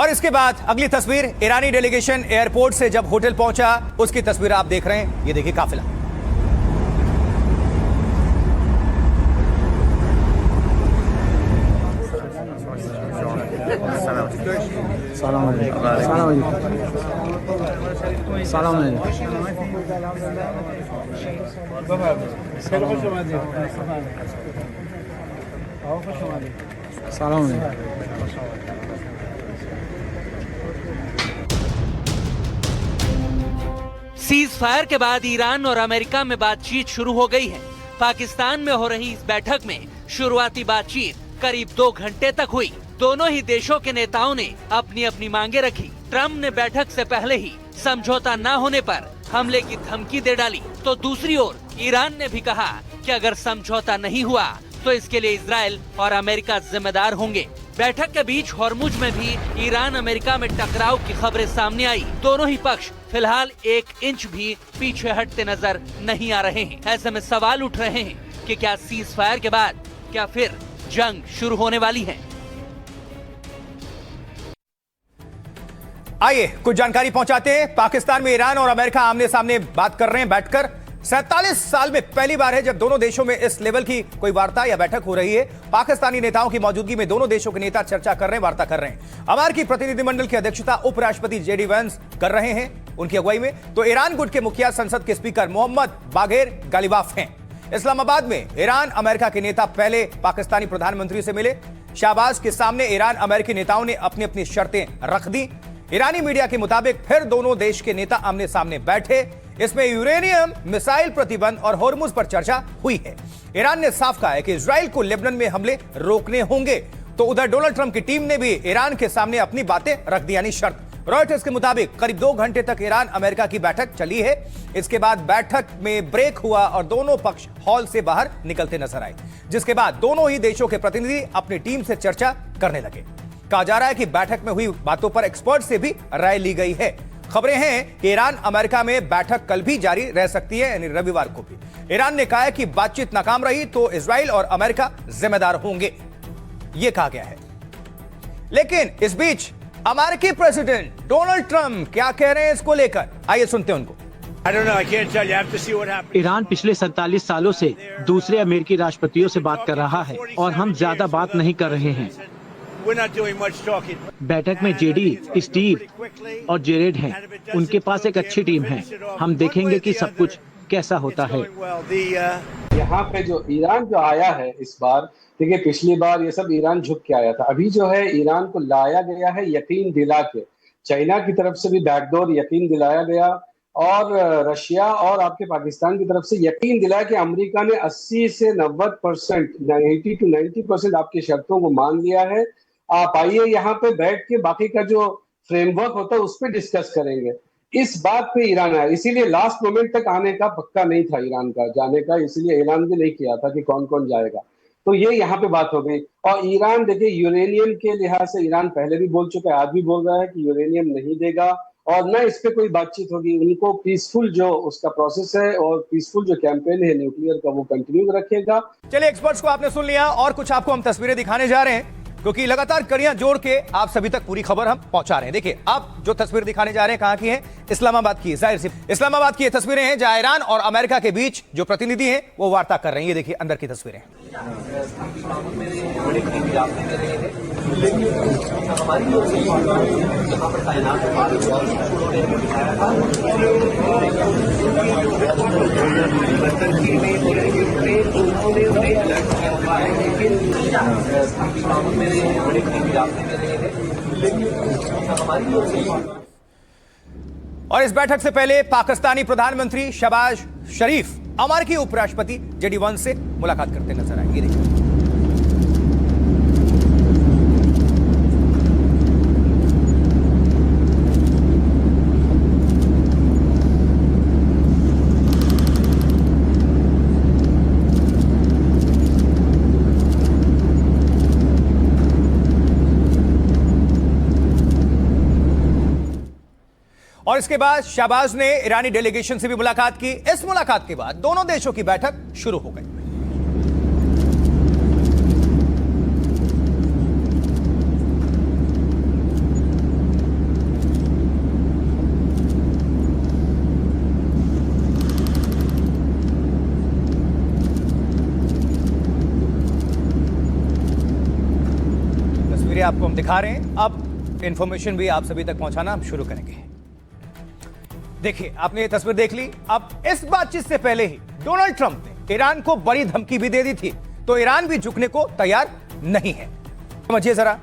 और इसके बाद अगली तस्वीर ईरानी डेलीगेशन एयरपोर्ट से जब होटल पहुंचा उसकी तस्वीर आप देख रहे हैं। ये देखिए काफिला। सीज फायर के बाद ईरान और अमेरिका में बातचीत शुरू हो गई है। पाकिस्तान में हो रही इस बैठक में शुरुआती बातचीत करीब 2 घंटे तक हुई। दोनों ही देशों के नेताओं ने अपनी अपनी मांगे रखी। ट्रम्प ने बैठक से पहले ही समझौता न होने पर हमले की धमकी दे डाली, तो दूसरी ओर ईरान ने भी कहा कि अगर समझौता नहीं हुआ तो इसके लिए इजराइल और अमेरिका जिम्मेदार होंगे। बैठक के बीच हॉर्मुज में भी ईरान अमेरिका में टकराव की खबरें सामने आई। दोनों ही पक्ष फिलहाल 1 इंच भी पीछे हटते नजर नहीं आ रहे हैं। ऐसे में सवाल उठ रहे हैं कि क्या सीज फायर के बाद क्या फिर जंग शुरू होने वाली है। आइए कुछ जानकारी पहुंचाते हैं। पाकिस्तान में ईरान और अमेरिका आमने सामने बात कर रहे हैं बैठकर। 47 साल में पहली बार है जब दोनों देशों में इस लेवल की कोई वार्ता या बैठक हो रही है। पाकिस्तानी नेताओं की मौजूदगी में दोनों देशों के नेता चर्चा कर रहे हैं, वार्ता कर रहे हैं। अमेरिकी प्रतिनिधिमंडल की अध्यक्षता उपराष्ट्रपति जेडी वैंस कर रहे हैं उनकी अगुवाई में। तो ईरान गुट के मुखिया संसद के स्पीकर मोहम्मद बागेर गालिबाफ हैं। इस्लामाबाद में ईरान अमेरिका के नेता पहले पाकिस्तानी प्रधानमंत्री से मिले। शाहबाज के सामने ईरान अमेरिकी नेताओं ने अपनी अपनी शर्तें रख दी। ईरानी मीडिया के मुताबिक फिर दोनों देश के नेता आमने सामने बैठे। इसमें यूरेनियम, मिसाइल प्रतिबंध और होर्मुज पर चर्चा हुई है। ईरान ने साफ कहा है कि इजराइल को लेबनान में हमले रोकने होंगे। तो उधर डोनाल्ड ट्रंप की टीम ने भी ईरान के सामने अपनी बातें रख दी, यानी शर्त। रॉयटर्स के मुताबिक करीब 2 घंटे तक ईरान अमेरिका की बैठक चली है। इसके बाद बैठक में ब्रेक हुआ और दोनों पक्ष हॉल से बाहर निकलते नजर आए, जिसके बाद दोनों ही देशों के प्रतिनिधि अपनी टीम से चर्चा करने लगे। कहा जा रहा है कि बैठक में हुई बातों पर एक्सपर्ट से भी राय ली गई है। खबरें हैं कि ईरान अमेरिका में बैठक कल भी जारी रह सकती है, यानी रविवार को भी। ईरान ने कहा है कि बातचीत नाकाम रही तो इजराइल और अमेरिका जिम्मेदार होंगे, यह कहा गया है। लेकिन इस बीच अमेरिकी प्रेसिडेंट डोनाल्ड ट्रंप क्या कह रहे हैं इसको लेकर, आइए सुनते हैं उनको। ईरान पिछले 47 सालों से दूसरे अमेरिकी राष्ट्रपतियों से बात कर रहा है और हम ज्यादा बात नहीं कर रहे हैं। बैठक में जेडी, स्टीव और जेरेड हैं। उनके पास एक अच्छी टीम है। हम देखेंगे कि सब कुछ कैसा होता है। यहाँ पे जो ईरान जो आया है इस बार, देखिए पिछली बार ये सब ईरान झुक के आया था। अभी जो है ईरान को लाया गया है यकीन दिला के। चाइना की तरफ से भी बैकडोर यकीन दिलाया गया और रशिया और आपके पाकिस्तान की तरफ से यकीन दिलाया कि अमेरिका ने 80 से 90%, 90 to 90% आपकी शर्तों को मान लिया है। आप आइए यहाँ पे बैठ के बाकी का जो फ्रेमवर्क होता है उस पर डिस्कस करेंगे। इस बात पे ईरान आया, इसीलिए लास्ट मोमेंट तक आने का पक्का नहीं था ईरान का जाने का, इसीलिए ऐलान भी नहीं किया था कि कौन कौन जाएगा। तो ये यहाँ पे बात हो गई। और ईरान देखिए यूरेनियम के लिहाज से ईरान पहले भी बोल चुका है, आज भी बोल रहा है कि यूरेनियम नहीं देगा और न इस पे कोई बातचीत होगी। उनको पीसफुल जो उसका प्रोसेस है और पीसफुल जो कैंपेन है न्यूक्लियर का वो कंटिन्यू रखेगा। चलिए, एक्सपर्ट्स को आपने सुन लिया और कुछ आपको हम तस्वीरें दिखाने जा रहे हैं, क्योंकि लगातार कड़ियां जोड़ के आप सभी तक पूरी खबर हम पहुंचा रहे हैं। देखिए, आप जो तस्वीर दिखाने जा रहे हैं कहां की है? इस्लामाबाद की। जाहिर सी इस्लामाबाद की ये तस्वीरें हैं जहां ईरान और अमेरिका के बीच जो प्रतिनिधि हैं वो वार्ता कर रहे हैं। ये देखिए अंदर की तस्वीरें। और इस बैठक से पहले पाकिस्तानी प्रधानमंत्री शहबाज शरीफ अमेरिकी उपराष्ट्रपति जेडी वैंस से मुलाकात करते नजर आए। ये देखिए। और इसके बाद शहबाज ने ईरानी डेलीगेशन से भी मुलाकात की। इस मुलाकात के बाद दोनों देशों की बैठक शुरू हो गई। आपको हम दिखा रहे हैं। अब इंफॉर्मेशन भी आप सभी तक पहुंचाना हम शुरू करेंगे। देखिए, आपने ये तस्वीर देख ली। अब इस बातचीत से पहले ही डोनाल्ड ट्रंप ने ईरान को बड़ी धमकी भी दे दी थी, तो ईरान भी झुकने को तैयार नहीं है। समझिए जरा,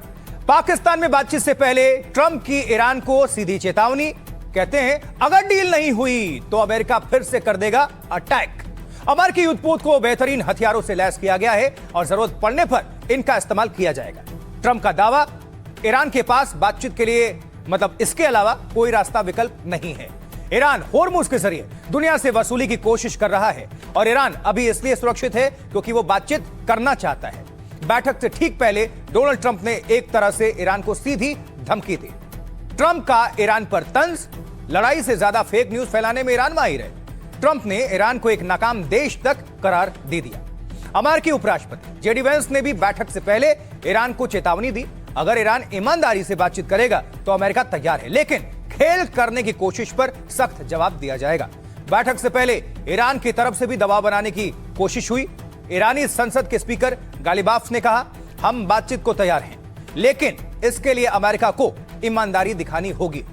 पाकिस्तान में बातचीत से पहले ट्रंप की ईरान को सीधी चेतावनी। कहते हैं अगर डील नहीं हुई तो अमेरिका फिर से कर देगा अटैक। अमेरिकी युद्धपोत को बेहतरीन हथियारों से लैस किया गया है और जरूरत पड़ने पर इनका इस्तेमाल किया जाएगा। ट्रंप का दावा, ईरान के पास बातचीत के लिए मतलब इसके अलावा कोई रास्ता विकल्प नहीं है। ईरान होर्मुज के जरिए दुनिया से वसूली की कोशिश कर रहा है और ईरान अभी इसलिए सुरक्षित है क्योंकि वो बातचीत करना चाहता है। बैठक से ठीक पहले डोनाल्ड ट्रंप ने एक तरह से ईरान को सीधी धमकी दी। ट्रंप का ईरान पर तंज, लड़ाई से ज्यादा फेक न्यूज फैलाने में ईरान माहिर है। ट्रंप ने ईरान को एक नाकाम देश तक करार दे दिया। अमेरिकी उपराष्ट्रपति जेडी वेंस ने भी बैठक से पहले ईरान को चेतावनी दी, अगर ईरान ईमानदारी से बातचीत करेगा तो अमेरिका तैयार है, लेकिन खेल करने की कोशिश पर सख्त जवाब दिया जाएगा। बैठक से पहले ईरान की तरफ से भी दबाव बनाने की कोशिश हुई। ईरानी संसद के स्पीकर गालिबाफ ने कहा, हम बातचीत को तैयार हैं, लेकिन इसके लिए अमेरिका को ईमानदारी दिखानी होगी,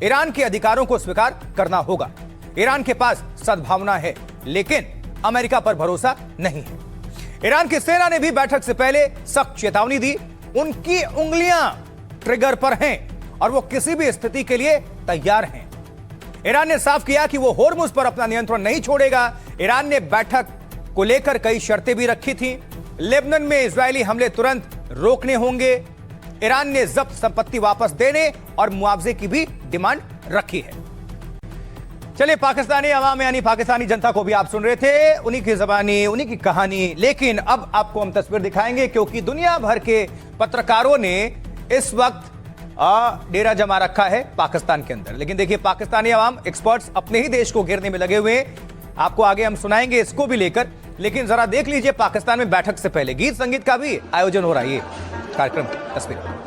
ईरान के अधिकारों को स्वीकार करना होगा। ईरान के पास सद्भावना है, लेकिन अमेरिका पर भरोसा नहीं है। ईरान की सेना ने भी बैठक से पहले सख्त चेतावनी दी। उनकी उंगलियां ट्रिगर पर हैं और वो किसी भी स्थिति के लिए तैयार हैं। ईरान ने साफ किया कि वो होर्मुज पर अपना नियंत्रण नहीं छोड़ेगा। ईरान ने बैठक को लेकर कई शर्तें भी रखी थी। लेबनान में इजरायली हमले तुरंत रोकने होंगे। ईरान ने जब्त संपत्ति वापस देने और मुआवजे की भी डिमांड रखी है। चलिए, पाकिस्तानी अवाम यानी पाकिस्तानी जनता को भी आप सुन रहे थे, उन्हीं की ज़बानी, उन्हीं की कहानी। लेकिन अब आपको हम तस्वीर दिखाएंगे क्योंकि दुनिया भर के पत्रकारों ने इस वक्त डेरा जमा रखा है पाकिस्तान के अंदर। लेकिन देखिए, पाकिस्तानी अवाम, एक्सपर्ट्स अपने ही देश को घेरने में लगे हुए हैं। आपको आगे हम सुनाएंगे इसको भी लेकर। लेकिन जरा देख लीजिए, पाकिस्तान में बैठक से पहले गीत संगीत का भी आयोजन हो रहा है। ये कार्यक्रम तस्वीर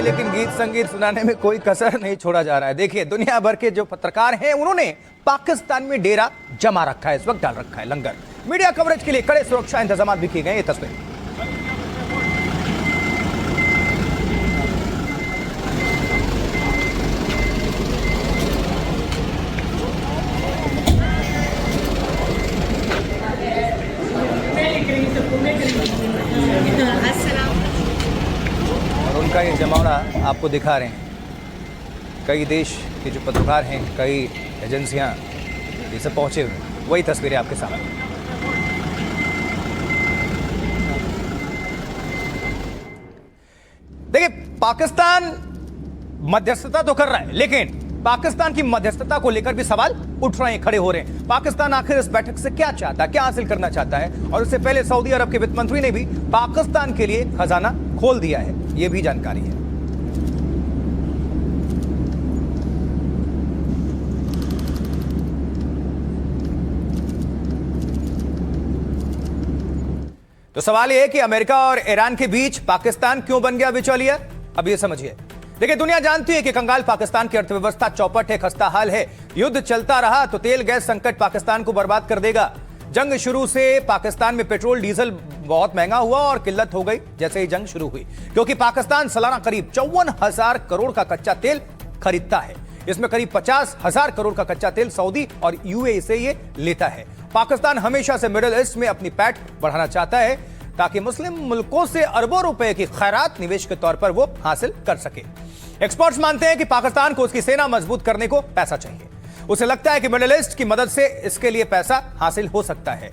लेकिन गीत संगीत सुनाने में कोई कसर नहीं छोड़ा जा रहा है। देखिए, दुनिया भर के जो पत्रकार हैं उन्होंने पाकिस्तान में डेरा जमा रखा है, इस वक्त डाल रखा है लंगर। मीडिया कवरेज के लिए कड़े सुरक्षा इंतजाम भी किए गए। ये तस्वीर उनका ये जमावड़ा आपको दिखा रहे हैं। कई देश के जो पत्रकार हैं, कई एजेंसियां ये सब पहुंचे हुए, वही तस्वीरें आपके सामने। देखिए, पाकिस्तान मध्यस्थता तो कर रहा है, लेकिन पाकिस्तान की मध्यस्थता को लेकर भी सवाल उठ रहे हैं, खड़े हो रहे हैं। पाकिस्तान आखिर इस बैठक से क्या चाहता है, क्या हासिल करना चाहता है? और इससे पहले सऊदी अरब के वित्त मंत्री ने भी पाकिस्तान के लिए खजाना खोल दिया है, यह भी जानकारी है। तो सवाल यह है कि अमेरिका और ईरान के बीच पाकिस्तान क्यों बन गया बिचौलिया? अब यह समझिए। देखिए, दुनिया जानती है कि कंगाल पाकिस्तान की अर्थव्यवस्था चौपट है, खस्ता हाल है। युद्ध चलता रहा तो तेल गैस संकट पाकिस्तान को बर्बाद कर देगा। जंग शुरू से पाकिस्तान में पेट्रोल डीजल बहुत महंगा हुआ और किल्लत हो गई जैसे ही जंग शुरू हुई, क्योंकि पाकिस्तान सालाना करीब 54,000 करोड़ का कच्चा तेल खरीदता है। इसमें करीब 50,000 करोड़ का कच्चा तेल सऊदी और यूएई से ये लेता है। पाकिस्तान हमेशा से मिडिल ईस्ट में अपनी पैठ बढ़ाना चाहता है ताकि मुस्लिम मुल्कों से अरबों रुपए की खैरात निवेश के तौर पर वो हासिल कर सके। एक्सपर्ट्स मानते हैं कि पाकिस्तान को उसकी सेना मजबूत करने को पैसा चाहिए। उसे लगता है कि मिडिल ईस्ट की मदद से इसके लिए पैसा हासिल हो सकता है।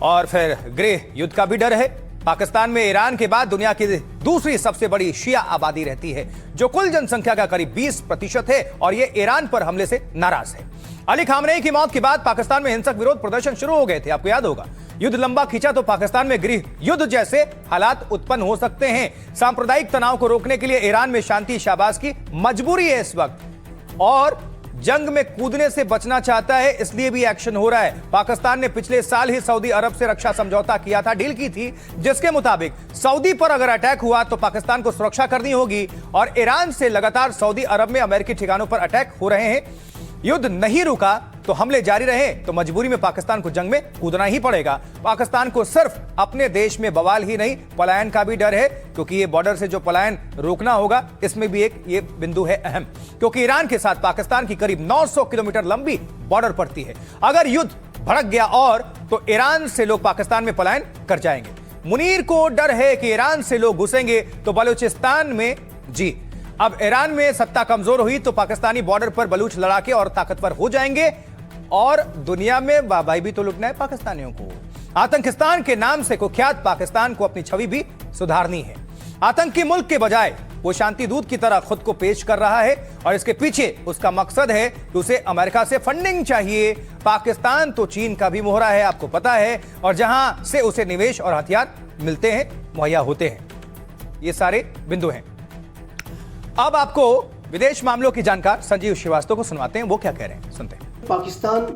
और फिर गृह युद्ध का भी डर है। पाकिस्तान में ईरान के बाद दुनिया की दूसरी सबसे बड़ी शिया आबादी रहती है, जो कुल जनसंख्या का करीब 20% है, और ये ईरान पर हमले से नाराज है। अली खामनेई की मौत के बाद पाकिस्तान में हिंसक विरोध प्रदर्शन शुरू हो गए थे, आपको याद होगा। युद्ध लंबा खींचा तो पाकिस्तान में गृह युद्ध जैसे हालात उत्पन्न हो सकते हैं। सांप्रदायिक तनाव को रोकने के लिए ईरान में शांति शाहबाज की मजबूरी है इस वक्त, और जंग में कूदने से बचना चाहता है, इसलिए भी एक्शन हो रहा है। पाकिस्तान ने पिछले साल ही सऊदी अरब से रक्षा समझौता किया था, डील की थी, जिसके मुताबिक सऊदी पर अगर अटैक हुआ तो पाकिस्तान को सुरक्षा करनी होगी। और ईरान से लगातार सऊदी अरब में अमेरिकी ठिकानों पर अटैक हो रहे हैं। युद्ध नहीं रुका तो हमले जारी रहे तो मजबूरी में पाकिस्तान को जंग में कूदना ही पड़ेगा। पाकिस्तान को सिर्फ अपने देश में बवाल ही नहीं, पलायन का भी डर है, क्योंकि ये बॉर्डर से जो पलायन रोकना होगा, इसमें भी एक ये बिंदु है अहम, क्योंकि ईरान के साथ पाकिस्तान की करीब 900 किलोमीटर लंबी बॉर्डर पड़ती है। अगर युद्ध भड़क गया और तो ईरान से लोग पाकिस्तान में पलायन कर जाएंगे। मुनीर को डर है कि ईरान से लोग घुसेंगे तो बलूचिस्तान में। जी, अब ईरान में सत्ता कमजोर हुई तो पाकिस्तानी बॉर्डर पर बलूच लड़ाके और ताकतवर हो जाएंगे और दुनिया में वाहवाही भी तो लुटना है पाकिस्तानियों को। आतंकिस्तान के नाम से कुख्यात पाकिस्तान को अपनी छवि भी सुधारनी है। आतंकी मुल्क के बजाय वो शांति दूत की तरह खुद को पेश कर रहा है और इसके पीछे उसका मकसद है कि उसे अमेरिका से फंडिंग चाहिए। पाकिस्तान तो चीन का भी मोहरा है, आपको पता है, और जहां से उसे निवेश और हथियार मिलते हैं, मुहैया होते हैं। ये सारे बिंदु हैं। अब आपको विदेश मामलों की जानकार संजीव श्रीवास्तव को सुनवाते हैं, वो क्या कह रहे हैं, सुनते हैं। पाकिस्तान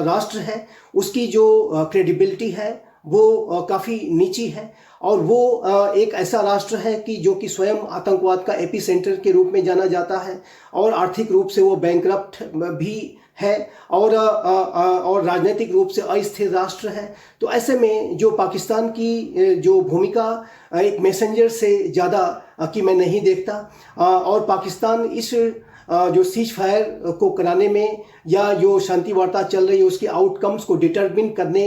राष्ट्र है, उसकी जो क्रेडिबिलिटी है वो काफ़ी नीची है और वो एक ऐसा राष्ट्र है कि जो कि स्वयं आतंकवाद का एपी सेंटर के रूप में जाना जाता है और आर्थिक रूप से वो बैंकरप्ट भी है और राजनीतिक रूप से अस्थिर राष्ट्र है। तो ऐसे में जो पाकिस्तान की जो भूमिका एक मैसेंजर से ज़्यादा की मैं नहीं देखता और पाकिस्तान इस जो सीज फायर को कराने में या जो शांति वार्ता चल रही है उसके आउटकम्स को डिटरमिन करने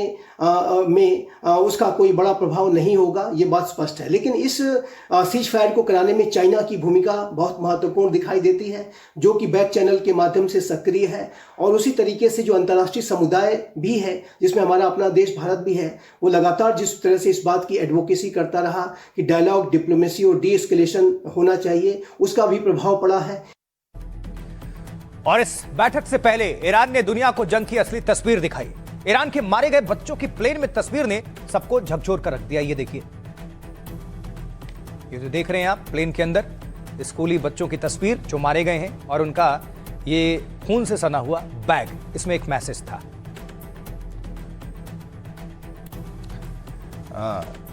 में उसका कोई बड़ा प्रभाव नहीं होगा, ये बात स्पष्ट है। लेकिन इस सीज फायर को कराने में चाइना की भूमिका बहुत महत्वपूर्ण दिखाई देती है, जो कि बैक चैनल के माध्यम से सक्रिय है। और उसी तरीके से जो अंतर्राष्ट्रीय समुदाय भी है, जिसमें हमारा अपना देश भारत भी है, वो लगातार जिस तरह से इस बात की एडवोकेसी करता रहा कि डायलॉग, डिप्लोमेसी और डी एस्केलेशन होना चाहिए, उसका भी प्रभाव पड़ा है। और इस बैठक से पहले ईरान ने दुनिया को जंग की असली तस्वीर दिखाई। ईरान के मारे गए बच्चों की प्लेन में तस्वीर ने सबको झकझोर कर रख दिया। ये देखिए, ये जो देख रहे हैं आप प्लेन के अंदर स्कूली बच्चों की तस्वीर जो मारे गए हैं और उनका ये खून से सना हुआ बैग, इसमें एक मैसेज था।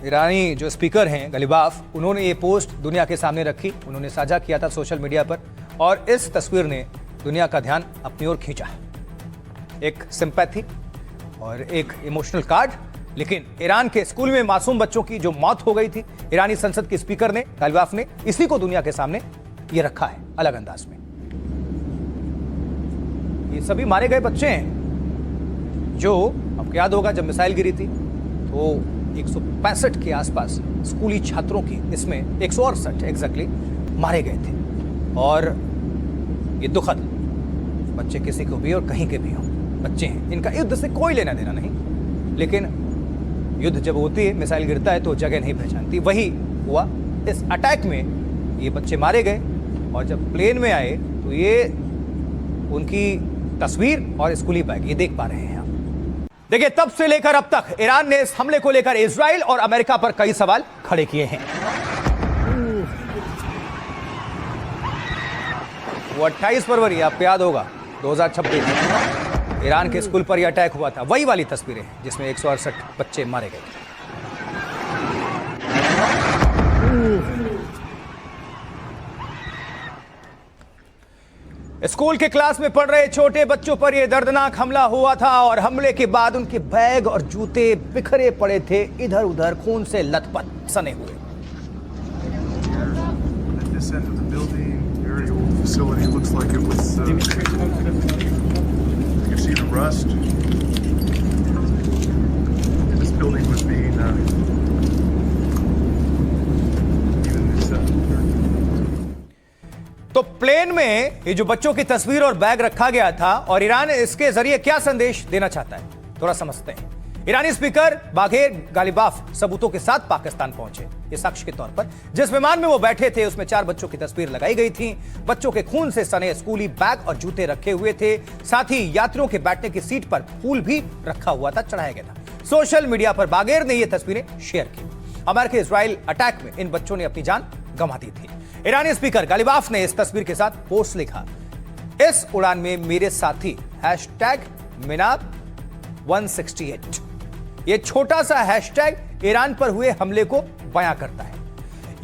ईरानी जो स्पीकर हैं गलीबाफ, उन्होंने ये पोस्ट दुनिया के सामने रखी, उन्होंने साझा किया था सोशल मीडिया पर और इस तस्वीर ने दुनिया का ध्यान अपनी ओर खींचा। एक सिंपैथी और एक इमोशनल कार्ड। लेकिन ईरान के स्कूल में मासूम बच्चों की जो मौत हो गई थी, ईरानी संसद के स्पीकर ने, गलीबाफ ने, इसी को दुनिया के सामने ये रखा है अलग अंदाज में। ये सभी मारे गए बच्चे हैं जो, आपको याद होगा जब मिसाइल गिरी थी तो 165 के आसपास स्कूली छात्रों की, इसमें 168 एग्जैक्टली मारे गए थे। और ये दुखद, बच्चे किसी को भी और कहीं के भी हों, बच्चे हैं, इनका युद्ध से कोई लेना देना नहीं। लेकिन युद्ध जब होती है, मिसाइल गिरता है तो जगह नहीं पहचानती। वही हुआ इस अटैक में, ये बच्चे मारे गए और जब प्लेन में आए तो ये उनकी तस्वीर और स्कूली बैग ये देख पा रहे हैं आप। देखिए, तब से लेकर अब तक ईरान ने इस हमले को लेकर इजराइल और अमेरिका पर कई सवाल खड़े किए हैं। वो 28 फरवरी, आपको याद होगा 2026, ईरान के स्कूल पर यह अटैक हुआ था। वही वाली तस्वीरें हैं जिसमें 168 बच्चे मारे गए थे। स्कूल के क्लास में पढ़ रहे छोटे बच्चों पर यह दर्दनाक हमला हुआ था और हमले के बाद उनके बैग और जूते बिखरे पड़े थे, इधर उधर खून से लथपथ सने हुए। Very old facility. Looks like it was. You can see the rust. This building was being. Even this. तो प्लेन में ये जो बच्चों की तस्वीर और बैग रखा गया था और ईरान इसके जरिए क्या संदेश देना चाहता है, थोड़ा समझते हैं। ईरानी स्पीकर बाघेर गालिबाफ सबूतों के साथ पाकिस्तान पहुंचे, ये साक्ष्य के तौर पर। जिस विमान में वो बैठे थे उसमें 4 बच्चों की तस्वीर लगाई गई थी। बच्चों के खून से सने स्कूली बैग और जूते रखे हुए थे। साथ ही यात्रियों के बैठने की सीट पर फूल भी रखा हुआ था, चढ़ाया गया था। सोशल मीडिया पर बाघेर ने ये तस्वीरें शेयर की। अमेरिका इजराइल अटैक में इन बच्चों ने अपनी जान गंवा दी थी। ईरानी स्पीकर गालिबाफ ने इस तस्वीर के साथ पोस्ट लिखा, इस उड़ान में मेरे साथी #मिनाब 168। यह छोटा सा हैशटैग ईरान पर हुए हमले को बयां करता है।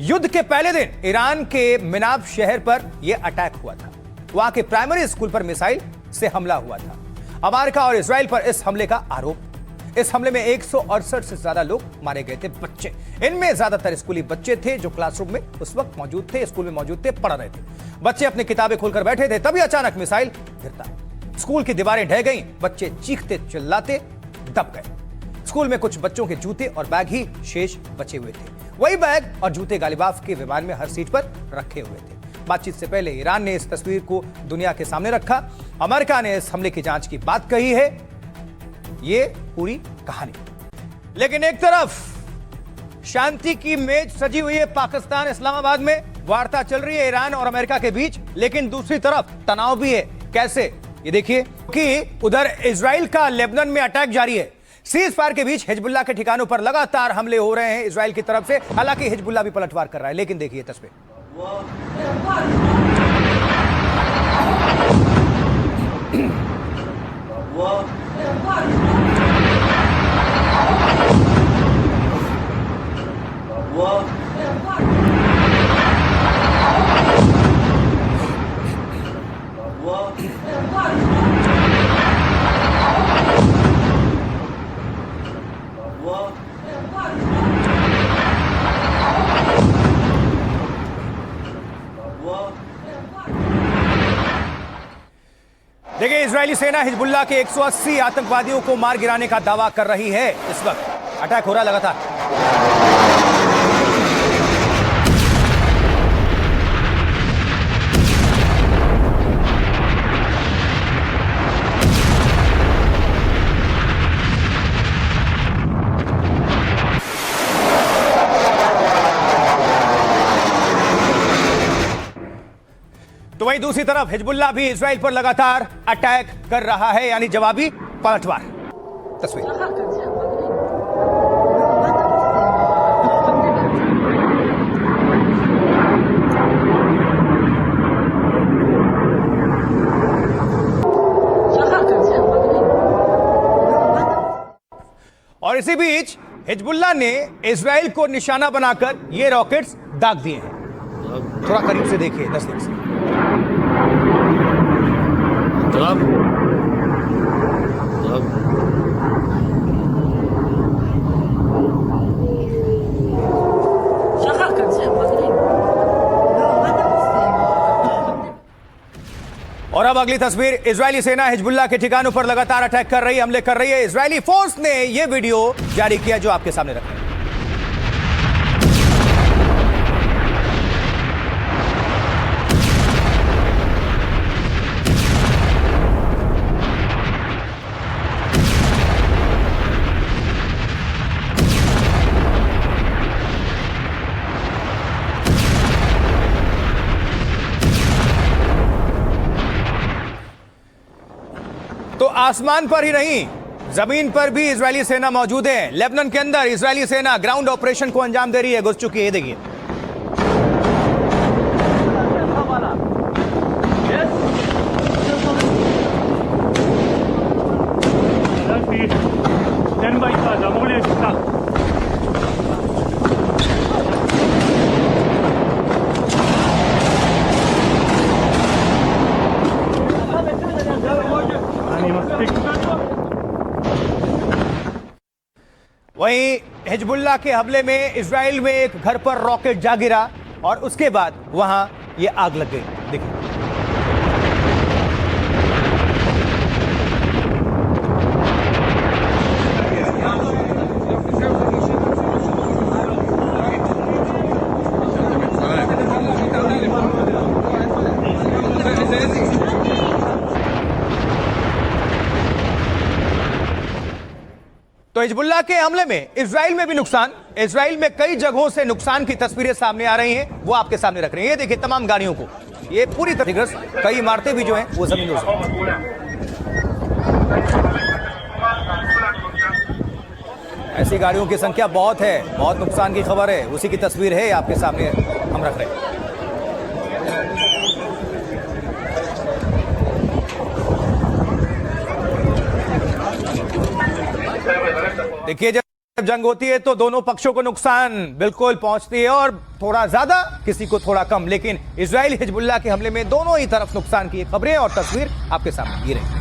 युद्ध के पहले दिन ईरान के मिनाब शहर पर यह अटैक हुआ था। वहां के प्राइमरी स्कूल पर मिसाइल से हमला हुआ था। अमेरिका और इजराइल पर इस हमले का आरोप। इस हमले में 168 से ज्यादा लोग मारे गए थे, बच्चे। इनमें ज्यादातर स्कूली बच्चे थे जो क्लासरूम में उस वक्त मौजूद थे, स्कूल में मौजूद थे, पढ़ रहे थे। बच्चे अपनी किताबें खोलकर बैठे थे, तभी अचानक मिसाइल गिरता। स्कूल की दीवारें ढह गईं, बच्चे चीखते चिल्लाते दब गए। स्कूल में कुछ बच्चों के जूते और बैग ही शेष बचे हुए थे। वही बैग और जूते गालिबाफ के विमान में हर सीट पर रखे हुए थे। बातचीत से पहले ईरान ने इस तस्वीर को दुनिया के सामने रखा। अमेरिका ने इस हमले की जांच की बात कही है। ये पूरी कहानी। लेकिन एक तरफ शांति की मेज सजी हुई है पाकिस्तान इस्लामाबाद में, वार्ता चल रही है ईरान और अमेरिका के बीच, लेकिन दूसरी तरफ तनाव भी है। कैसे, ये देखिए कि उधर इजराइल का लेबनान में अटैक जारी है। सीज फायर के बीच हिजबुल्लाह के ठिकानों पर लगातार हमले हो रहे हैं इजराइल की तरफ से। हालांकि हिजबुल्लाह भी पलटवार कर रहा है, लेकिन देखिए तस्वीर। देखिए, इजरायली सेना हिजबुल्लाह के 180 आतंकवादियों को मार गिराने का दावा कर रही है। इस वक्त अटैक हो रहा लगातार। तो वहीं दूसरी तरफ हिजबुल्लाह भी इजराइल पर लगातार अटैक कर रहा है, यानी जवाबी पलटवार। तस्वीर। और इसी बीच हिजबुल्लाह ने इजराइल को निशाना बनाकर ये रॉकेट्स दाग दिए हैं। थोड़ा करीब से देखिए, नजदीक से। और अब अगली तस्वीर। इजरायली सेना हिजबुल्लाह के ठिकानों पर लगातार अटैक कर रही है, हमले कर रही है। इजरायली फोर्स ने यह वीडियो जारी किया जो आपके सामने रखा है। तो आसमान पर ही नहीं, जमीन पर भी इजरायली सेना मौजूद है। लेबनान के अंदर इजरायली सेना ग्राउंड ऑपरेशन को अंजाम दे रही है, घुस चुकी है। देखिए, वहीं हिजबुल्लाह के हमले में इजराइल में एक घर पर रॉकेट जा गिरा और उसके बाद वहां ये आग लग गई। देखिए, तो हिजबुल्लाह के हमले में इजराइल में भी नुकसान। इजराइल में कई जगहों से नुकसान की तस्वीरें सामने आ रही हैं, वो आपके सामने रख रहे हैं। ये देखिए, तमाम गाड़ियों को ये पूरी तरह से, कई इमारतें भी जो हैं वो जमीनों से। ऐसी गाड़ियों की संख्या बहुत है, बहुत नुकसान की खबर है। उसी की तस्वीर है आपके सामने हम रख रहे हैं। देखिए, जब जंग होती है तो दोनों पक्षों को नुकसान बिल्कुल पहुंचती है, और थोड़ा ज्यादा, किसी को थोड़ा कम, लेकिन इजराइल हिजबुल्लाह के हमले में दोनों ही तरफ नुकसान की खबरें और तस्वीर आपके सामने ये रही।